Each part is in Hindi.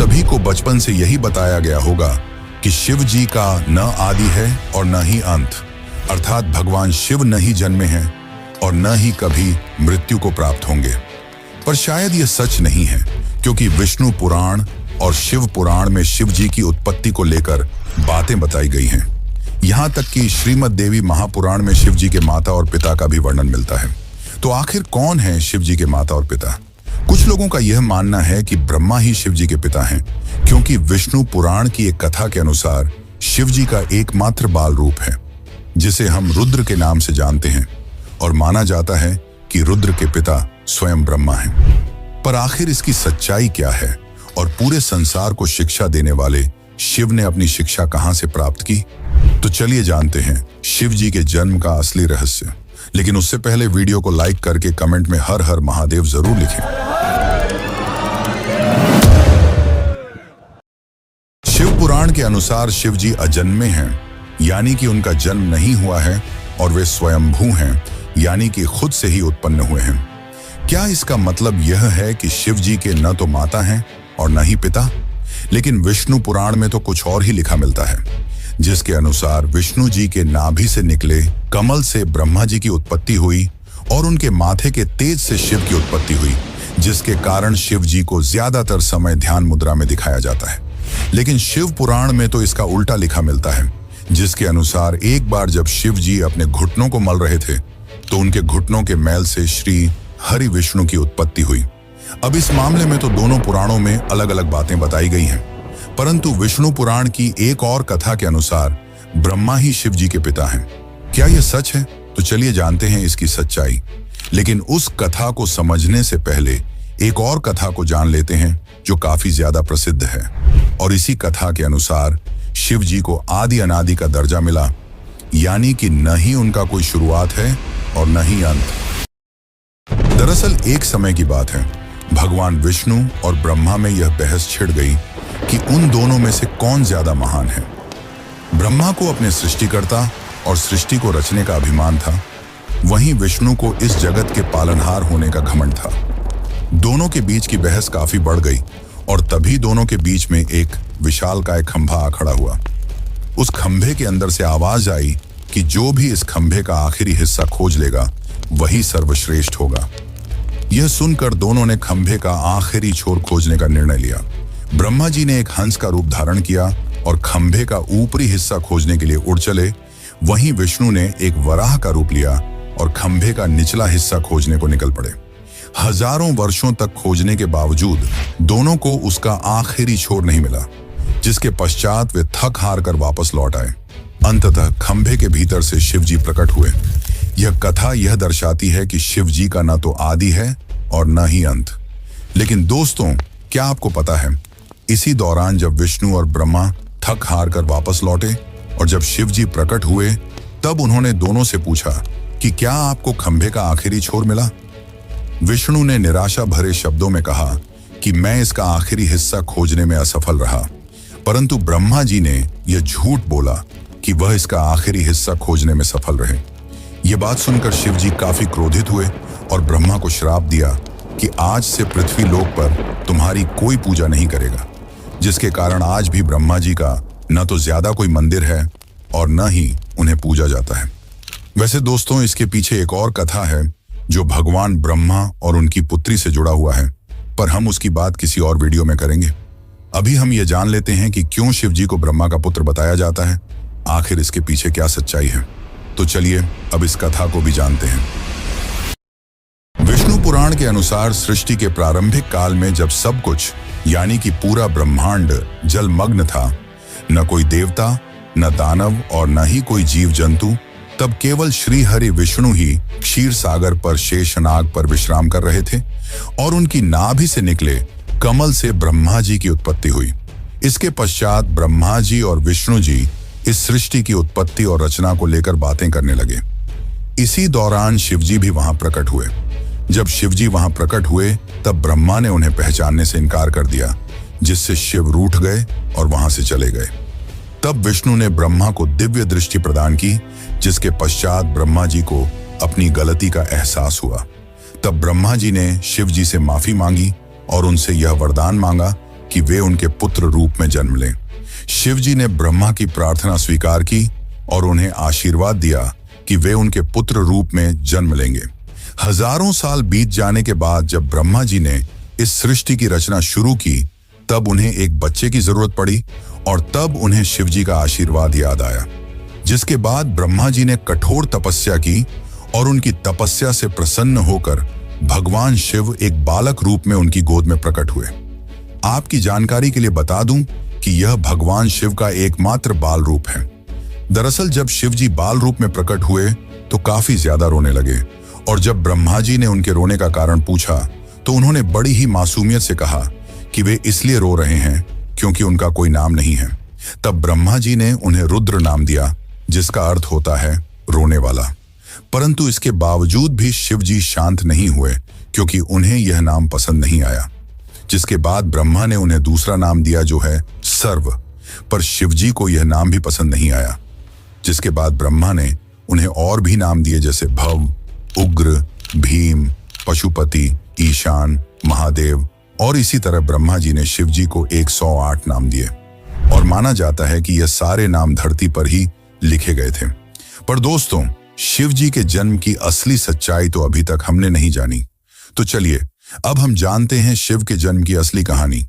सभी को बचपन से यही बताया गया होगा कि शिव जी का न आदि है और न ही अंत, अर्थात भगवान शिव न ही जन्मे हैं और न ही कभी मृत्यु को प्राप्त होंगे। पर शायद ये सच नहीं है, क्योंकि विष्णु पुराण और शिव पुराण में शिव जी की उत्पत्ति को लेकर बातें बताई गई हैं। यहाँ तक कि श्रीमद् देवी महापुराण में शिव जी के माता और पिता का भी वर्णन मिलता है। तो आखिर कौन है शिव जी के माता और पिता? कुछ लोगों का यह मानना है कि ब्रह्मा ही शिव जी के पिता हैं, क्योंकि विष्णु पुराण की एक कथा के अनुसार शिव जी का एकमात्र बाल रूप है, जिसे हम रुद्र के नाम से जानते हैं, और माना जाता है कि रुद्र के पिता स्वयं ब्रह्मा हैं। पर आखिर इसकी सच्चाई क्या है और पूरे संसार को शिक्षा देने वाले शिव ने अपनी शिक्षा कहां से प्राप्त की? तो चलिए जानते हैं शिव जी के जन्म का असली रहस्य। लेकिन उससे पहले वीडियो को लाइक करके कमेंट में हर हर महादेव जरूर लिखें। शिव पुराण के अनुसार शिव जी अजन्मे हैं, यानी कि उनका जन्म नहीं हुआ है, और वे स्वयंभू हैं, यानी कि खुद से ही उत्पन्न हुए हैं। क्या इसका मतलब यह है कि शिव जी के न तो माता हैं और न ही पिता? लेकिन विष्णु पुराण में तो कुछ और ही लिखा मिलता है, जिसके अनुसार विष्णु जी के नाभि से निकले कमल से ब्रह्मा जी की उत्पत्ति हुई और उनके माथे के तेज से शिव की उत्पत्ति हुई, जिसके कारण शिव जी को ज्यादातर समय ध्यान मुद्रा में दिखाया जाता है। लेकिन शिव पुराण में तो इसका उल्टा लिखा मिलता है, जिसके अनुसार एक बार जब शिव जी अपने घुटनों को मल रहे थे तो उनके घुटनों के मैल से श्री हरि विष्णु की उत्पत्ति हुई। अब इस मामले में तो दोनों पुराणों में अलग अलग बातें बताई गई हैं, परंतु विष्णु पुराण की एक और कथा के अनुसार ब्रह्मा ही शिव जी के पिता हैं। क्या यह सच है? तो चलिए जानते हैं इसकी सच्चाई। लेकिन उस कथा को समझने से पहले एक और कथा को जान लेते हैं, जो काफी ज्यादा प्रसिद्ध है। और इसी कथा के अनुसार शिव जी को आदि अनादि का दर्जा मिला, यानी कि न ही उनका कोई शुरुआत है और न ही अंत। दरअसल एक समय की बात है, भगवान विष्णु और ब्रह्मा में यह बहस छिड़ गई कि उन दोनों में से कौन ज्यादा महान है। ब्रह्मा को अपने सृष्टिकर्ता और सृष्टि को रचने का अभिमान था, वहीं विष्णु को इस जगत के पालनहार होने का घमंड था। दोनों के बीच की बहस काफी बढ़ गई और तभी दोनों के बीच में एक विशालकाय खंभा आ खड़ा हुआ। उस खंभे के अंदर से आवाज आई कि जो भी इस खंभे का आखिरी हिस्सा खोज लेगा वही सर्वश्रेष्ठ होगा। यह सुनकर दोनों ने खंभे का आखिरी छोर खोजने का निर्णय लिया। ब्रह्मा जी ने एक हंस का रूप धारण किया और खंभे का ऊपरी हिस्सा खोजने के लिए उड़ चले। वहीं विष्णु ने एक वराह का रूप लिया और खंभे का निचला हिस्सा खोजने को निकल पड़े। हजारों वर्षों तक खोजने के बावजूद दोनों को उसका आखिरी छोर नहीं मिला, जिसके पश्चात वे थक हार कर वापस लौट आए। अंततः खंभे के भीतर से शिव जी प्रकट हुए। यह कथा यह दर्शाती है कि शिव जी का न तो आदि है और न ही अंत। लेकिन दोस्तों, क्या आपको पता है, इसी दौरान जब विष्णु और ब्रह्मा थक हार कर वापस लौटे और जब शिव जी प्रकट हुए, तब उन्होंने दोनों से पूछा कि क्या आपको खंभे का आखिरी छोर मिला? विष्णु ने निराशा भरे शब्दों में कहा कि मैं इसका आखिरी हिस्सा खोजने में असफल रहा, परंतु ब्रह्मा जी ने यह झूठ बोला कि वह इसका आखिरी हिस्सा खोजने में सफल रहे। यह बात सुनकर शिव जी काफी क्रोधित हुए और ब्रह्मा को श्राप दिया कि आज से पृथ्वी लोक पर तुम्हारी कोई पूजा नहीं करेगा, जिसके कारण आज भी ब्रह्मा जी का न तो ज्यादा कोई मंदिर है और न ही उन्हें पूजा जाता है। वैसे दोस्तों, इसके पीछे एक और कथा है जो भगवान ब्रह्मा और उनकी पुत्री से जुड़ा हुआ है, पर हम उसकी बात किसी और वीडियो में करेंगे। अभी हम ये जान लेते हैं कि क्यों शिव जी को ब्रह्मा का पुत्र बताया जाता है, आखिर इसके पीछे क्या सच्चाई है। तो चलिए अब इस कथा को भी जानते हैं। विष्णु पुराण के अनुसार सृष्टि के प्रारंभिक काल में जब सब कुछ यानी कि पूरा ब्रह्मांड जलमग्न था, न कोई देवता, न दानव और न ही कोई जीव जंतु, तब केवल श्री हरि विष्णु ही क्षीर सागर पर शेषनाग पर विश्राम कर रहे थे और उनकी नाभि से निकले कमल से ब्रह्मा जी की उत्पत्ति हुई। इसके पश्चात ब्रह्मा जी और विष्णु जी इस सृष्टि की उत्पत्ति और रचना को लेकर बातें करने लगे। इसी दौरान शिवजी भी वहां प्रकट हुए। जब शिवजी वहां प्रकट हुए तब ब्रह्मा ने उन्हें पहचानने से इनकार कर दिया, जिससे शिव रूठ गए और वहां से चले गए। तब विष्णु ने ब्रह्मा को दिव्य दृष्टि प्रदान की, जिसके पश्चात ब्रह्मा जी को अपनी गलती का एहसास हुआ। तब ब्रह्मा जी ने शिव जी से माफी मांगी और उनसे यह वरदान मांगा कि वे उनके पुत्र रूप में जन्म लें। शिव जी ने ब्रह्मा की प्रार्थना स्वीकार की और उन्हें आशीर्वाद दिया कि वे उनके पुत्र रूप में जन्म लेंगे। हजारों साल बीत जाने के बाद जब ब्रह्मा जी ने इस सृष्टि की रचना शुरू की, तब उन्हें एक बच्चे की जरूरत पड़ी और तब उन्हें शिव जी का आशीर्वाद याद आया। जिसके बाद ब्रह्मा जी ने कठोर तपस्या की और उनकी तपस्या से प्रसन्न होकर भगवान शिव एक बालक रूप में उनकी गोद में प्रकट हुए। आपकी जानकारी के लिए बता दूं कि यह भगवान शिव का एकमात्र बाल रूप है। दरअसल जब शिव जी बाल रूप में प्रकट हुए तो काफी ज्यादा रोने लगे और जब ब्रह्मा जी ने उनके रोने का कारण पूछा तो उन्होंने बड़ी ही मासूमियत से कहा कि वे इसलिए रो रहे हैं क्योंकि उनका कोई नाम नहीं है। तब ब्रह्मा जी ने उन्हें रुद्र नाम दिया, जिसका अर्थ होता है रोने वाला। परंतु इसके बावजूद भी शिव जी शांत नहीं हुए क्योंकि उन्हें यह नाम पसंद नहीं आया। जिसके बाद ब्रह्मा ने उन्हें दूसरा नाम दिया जो है सर्व, पर शिव जी को यह नाम भी पसंद नहीं आया। जिसके बाद ब्रह्मा ने उन्हें और भी नाम दिए जैसे भव, उग्र, भीम, पशुपति, ईशान, महादेव और इसी तरह ब्रह्मा जी ने शिव जी को 108 नाम दिए और माना जाता है कि यह सारे नाम धरती पर ही लिखे गए थे। पर दोस्तों, शिव जी के जन्म की असली सच्चाई तो अभी तक हमने नहीं जानी। तो चलिए अब हम जानते हैं शिव के जन्म की असली कहानी।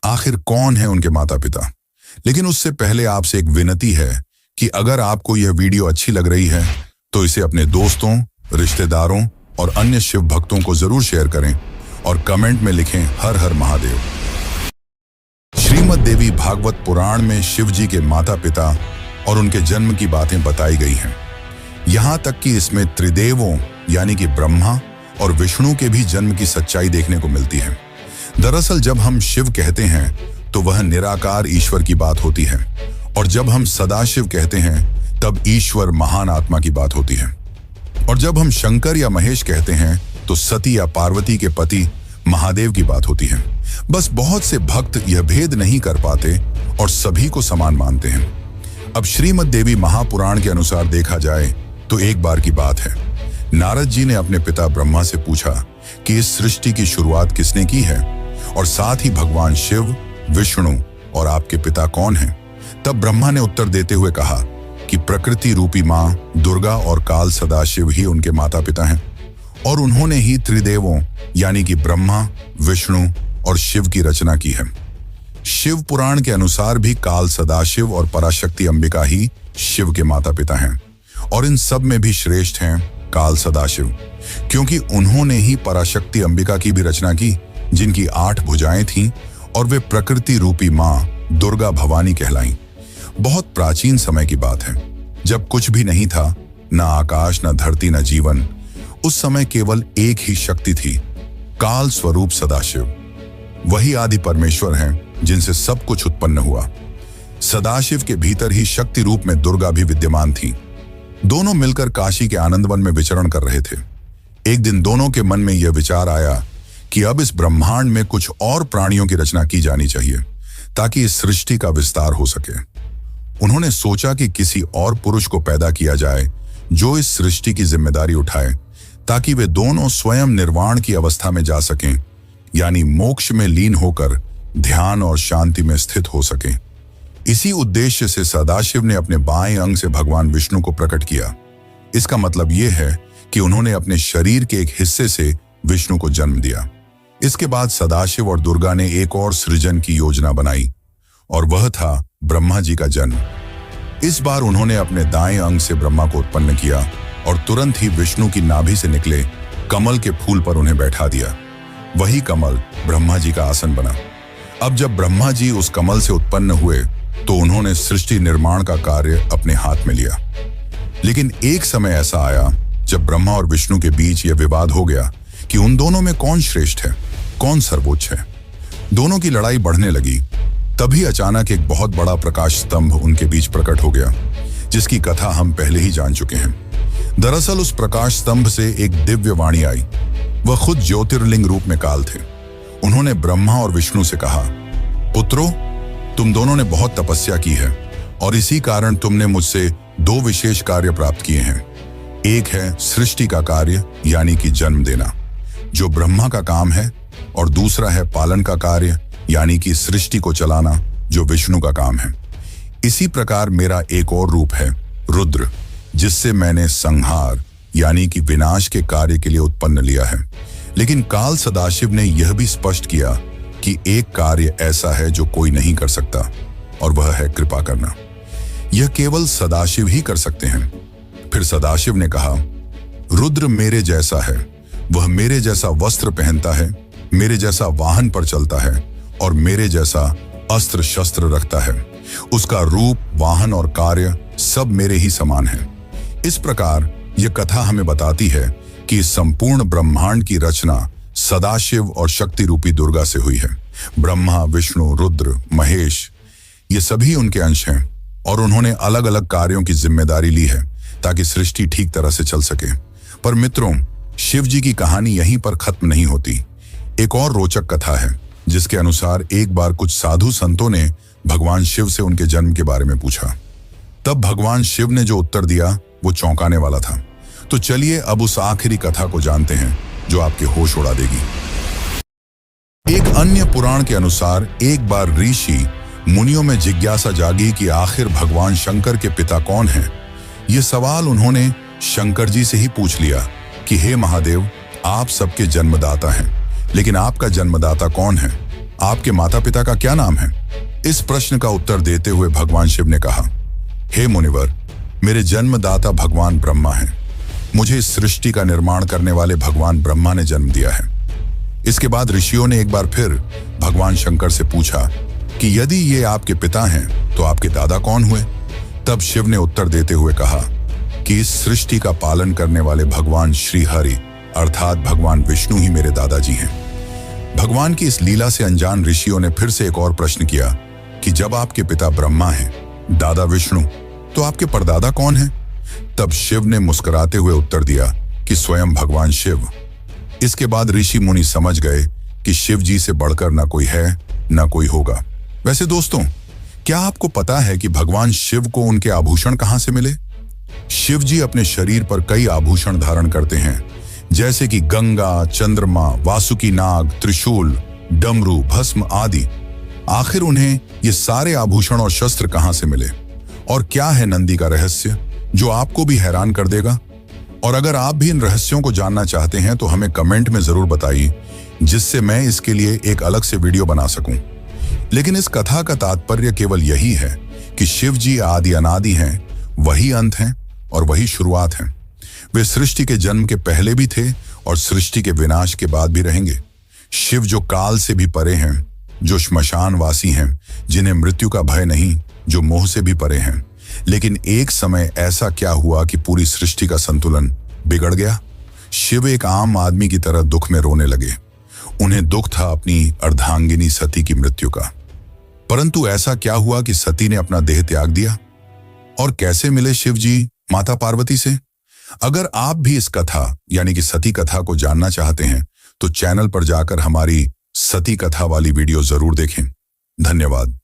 आखिर कौन है उनके माता पिता। लेकिन उससे पहले आपसे एक विनती है कि अगर आपको यह वीडियो अच्छी लग रही है तो इसे अपने दोस्तों, रिश्तेदारों और अन्य शिव भक्तों को जरूर शेयर करें और कमेंट में लिखें हर हर महादेव। श्रीमद् देवी भागवत पुराण में शिव जी के माता पिता और उनके जन्म की बातें बताई गई हैं। यहां तक कि इसमें त्रिदेवों यानी कि ब्रह्मा और विष्णु के भी जन्म की सच्चाई देखने को मिलती है। दरअसल जब हम शिव कहते हैं तो वह निराकार ईश्वर की बात होती है और जब हम सदाशिव कहते हैं तब ईश्वर महान आत्मा की बात होती है और जब हम शंकर या महेश कहते हैं तो सती या पार्वती के पति महादेव की बात होती है। बस बहुत से भक्त यह भेद नहीं कर पाते और सभी को समान मानते हैं। अब श्रीमद् देवी महापुराण के अनुसार देखा जाए तो एक बार की बात है, नारद जी ने अपने पिता ब्रह्मा से पूछा कि इस सृष्टि की शुरुआत किसने की है और साथ ही भगवान शिव, विष्णु और आपके पिता कौन हैं। तब ब्रह्मा ने उत्तर देते हुए कहा कि प्रकृति रूपी मां दुर्गा और काल सदाशिव ही उनके माता पिता हैं और उन्होंने ही त्रिदेवों यानी कि ब्रह्मा, विष्णु और शिव की रचना की है। शिव पुराण के अनुसार भी काल सदाशिव और पराशक्ति अंबिका ही शिव के माता पिता हैं और इन सब में भी श्रेष्ठ हैं काल सदाशिव, क्योंकि उन्होंने ही पराशक्ति अंबिका की भी रचना की, जिनकी 8 भुजाएं थीं और वे प्रकृति रूपी मां दुर्गा भवानी कहलाईं। बहुत प्राचीन समय की बात है, जब कुछ भी नहीं था, न आकाश, न धरती, न जीवन। उस समय केवल एक ही शक्ति थी, काल स्वरूप सदाशिव। वही आदि परमेश्वर हैं जिनसे सब कुछ उत्पन्न हुआ। सदाशिव के भीतर ही शक्ति रूप में दुर्गा भी विद्यमान थी। दोनों मिलकर काशी के आनंदवन में विचरण कर रहे थे। एक दिन दोनों के मन में यह विचार आया कि अब इस ब्रह्मांड में कुछ और प्राणियों की रचना की जानी चाहिए ताकि इस सृष्टि का विस्तार हो सके। उन्होंने सोचा कि किसी और पुरुष को पैदा किया जाए जो इस सृष्टि की जिम्मेदारी उठाए ताकि वे दोनों स्वयं निर्वाण की अवस्था में जा सकें, यानी मोक्ष में लीन होकर ध्यान और शांति में स्थित हो सकें। इसी उद्देश्य से सदाशिव ने अपने बाएं अंग से भगवान विष्णु को प्रकट किया। इसका मतलब यह है कि उन्होंने अपने शरीर के एक हिस्से से विष्णु को जन्म दिया। इसके बाद सदाशिव और दुर्गा ने एक और सृजन की योजना बनाई और वह था ब्रह्मा जी का जन्म। इस बार उन्होंने अपने दाएं अंग से ब्रह्मा को उत्पन्न किया और तुरंत ही विष्णु की नाभि से निकले कमल के फूल पर उन्हें बैठा दिया। वही कमल ब्रह्मा जी का आसन बना। अब जब ब्रह्मा जी उस कमल से उत्पन्न हुए तो उन्होंने सृष्टि निर्माण का कार्य अपने हाथ में लिया। लेकिन एक समय ऐसा आया जब ब्रह्मा और विष्णु के बीच यह विवाद हो गया कि उन दोनों में कौन श्रेष्ठ है, कौन सर्वोच्च है। दोनों की लड़ाई बढ़ने लगी। तभी अचानक एक बहुत बड़ा प्रकाश स्तंभ उनके बीच प्रकट हो गया, जिसकी कथा हम पहले ही जान चुके हैं। दरअसल उस प्रकाश स्तंभ से एक दिव्य वाणी आई। वह खुद ज्योतिर्लिंग रूप में काल थे। उन्होंने ब्रह्मा और विष्णु से कहा, पुत्रों, तुम दोनों ने बहुत तपस्या की है और इसी कारण तुमने मुझसे 2 विशेष कार्य प्राप्त किए हैं। एक है सृष्टि का कार्य यानी कि जन्म देना, जो ब्रह्मा का काम है, और दूसरा है पालन का कार्य यानी कि सृष्टि को चलाना, जो विष्णु का काम है। इसी प्रकार मेरा एक और रूप है रुद्र, जिससे मैंने संहार यानी कि विनाश के कार्य के लिए उत्पन्न लिया है। लेकिन काल सदाशिव ने यह भी स्पष्ट किया कि एक कार्य ऐसा है जो कोई नहीं कर सकता, और वह है कृपा करना। यह केवल सदाशिव ही कर सकते हैं। फिर सदाशिव ने कहा, रुद्र मेरे जैसा है, वह मेरे जैसा वस्त्र पहनता है, मेरे जैसा वाहन पर चलता है और मेरे जैसा अस्त्र शस्त्र रखता है। उसका रूप, वाहन और कार्य सब मेरे ही समान है। इस प्रकार यह कथा हमें बताती है कि संपूर्ण ब्रह्मांड की रचना सदाशिव और शक्ति रूपी दुर्गा से हुई है। ब्रह्मा, विष्णु, रुद्र, महेश, ये सभी उनके अंश हैं और उन्होंने अलग अलग कार्यों की जिम्मेदारी ली है ताकि सृष्टि ठीक तरह से चल सके। पर मित्रों, शिव जी की कहानी यहीं पर खत्म नहीं होती। एक और रोचक कथा है जिसके अनुसार एक बार कुछ साधु संतों ने भगवान शिव से उनके जन्म के बारे में पूछा। तब भगवान शिव ने जो उत्तर दिया वो चौंकाने वाला था। तो चलिए अब उस आखिरी कथा को जानते हैं जो आपके होश उड़ा देगी। एक अन्य पुराण के अनुसार एक बार ऋषि मुनियों में जिज्ञासा जागी कि आखिर भगवान शंकर के पिता कौन हैं। ये सवाल उन्होंने शंकर जी से ही पूछ लिया कि हे महादेव, आप सबके जन्मदाता हैं, लेकिन आपका जन्मदाता कौन है? आपके माता पिता का क्या नाम है? इस प्रश्न का उत्तर देते हुए भगवान शिव ने कहा, हे मुनिवर, मेरे जन्मदाता भगवान ब्रह्मा हैं। मुझे इस सृष्टि का निर्माण करने वाले भगवान ब्रह्मा ने जन्म दिया है। इसके बाद ऋषियों ने एक बार फिर भगवान शंकर से पूछा कि यदि ये आपके पिता हैं तो आपके दादा कौन हुए? तब शिव ने उत्तर देते हुए कहा कि इस सृष्टि का पालन करने वाले भगवान श्री हरि अर्थात भगवान विष्णु ही मेरे दादाजी हैं। भगवान की इस लीला से अनजान ऋषियों ने फिर से एक और प्रश्न किया कि जब आपके पिता ब्रह्मा हैं, दादा विष्णु, तो आपके परदादा कौन हैं? तब शिव ने मुस्कुराते हुए उत्तर दिया कि स्वयं भगवान शिव। इसके बाद ऋषि मुनि समझ गए कि शिव जी से बढ़कर ना कोई है ना कोई होगा। वैसे दोस्तों, क्या आपको पता है कि भगवान शिव को उनके आभूषण कहां से मिले? शिव जी अपने शरीर पर कई आभूषण धारण करते हैं, जैसे कि गंगा, चंद्रमा, वासुकी नाग, त्रिशूल, डमरू, भस्म आदि। आखिर उन्हें ये सारे आभूषण और शस्त्र कहां से मिले? और क्या है नंदी का रहस्य जो आपको भी हैरान कर देगा? और अगर आप भी इन रहस्यों को जानना चाहते हैं तो हमें कमेंट में जरूर बताइए, जिससे मैं इसके लिए एक अलग से वीडियो बना सकूं। लेकिन इस कथा का तात्पर्य केवल यही है कि शिव जी आदि अनादि हैं, वही अंत हैं और वही शुरुआत हैं। वे सृष्टि के जन्म के पहले भी थे और सृष्टि के विनाश के बाद भी रहेंगे। शिव जो काल से भी परे हैं, जो श्मशानवासी हैं, जिन्हें मृत्यु का भय नहीं, जो मोह से भी परे हैं। लेकिन एक समय ऐसा क्या हुआ कि पूरी सृष्टि का संतुलन बिगड़ गया। शिव एक आम आदमी की तरह दुख में रोने लगे। उन्हें दुख था अपनी अर्धांगिनी सती की मृत्यु का। परंतु ऐसा क्या हुआ कि सती ने अपना देह त्याग दिया? और कैसे मिले शिव जी माता पार्वती से? अगर आप भी इस कथा यानी कि सती कथा को जानना चाहते हैं तो चैनल पर जाकर हमारी सती कथा वाली वीडियो जरूर देखें। धन्यवाद।